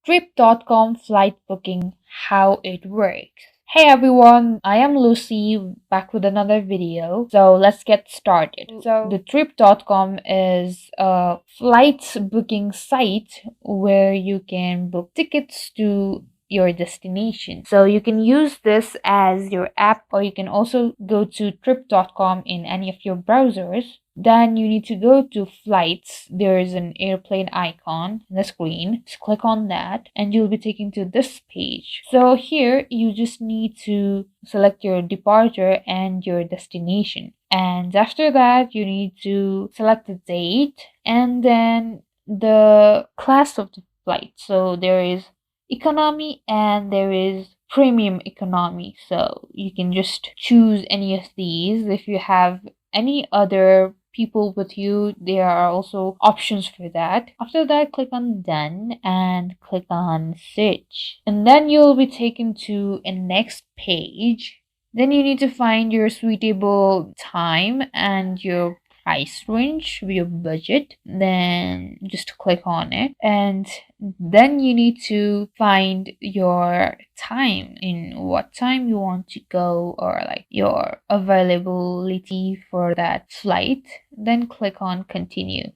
Trip.com flight booking, how it works. Hey everyone, I am Lucy back with another video. So let's get started. So the Trip.com is a flight booking site where you can book tickets to your destination. So you can use this as your app, or you can also go to Trip.com in any of your browsers. Then you need to go to flights. There is an airplane icon on the screen. Just click on that and you'll be taken to this page. So here you just need to select your departure and your destination. And after that, you need to select the date and then the class of the flight. So there is economy and there is premium economy. So you can just choose any of these. If you have any other people with you, there are also options for that. After that, click on done and click on search, and then you'll be taken to a next page. Then you need to find your suitable time and your price range, your budget. Then just click on it, and then you need to find your time, in what time you want to go, or like your availability for that flight. Then click on continue.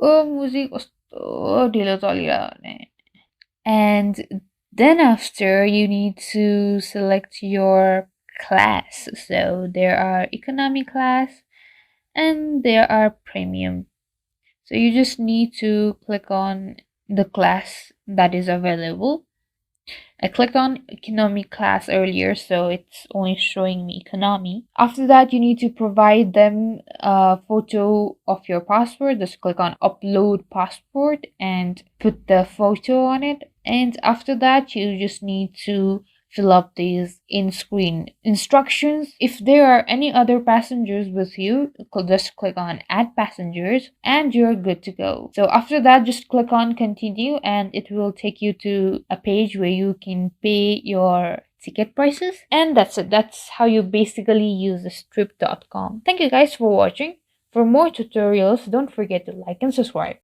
Music dilo चलिरहने. And then after, you need to select your class. So there are economy class and there are premium. So you just need to click on the class that is available. I clicked on economy class earlier, so it's only showing me economy. After that, you need to provide them a photo of your passport. Just click on upload passport and put the photo on it. And after that, you just need to fill up these in-screen instructions. If there are any other passengers with you, just click on add passengers and you're good to go. So after that, just click on continue and it will take you to a page where you can pay your ticket prices. And that's it. That's how you basically use the Trip.com. Thank you guys for watching. For more tutorials, don't forget to like and subscribe.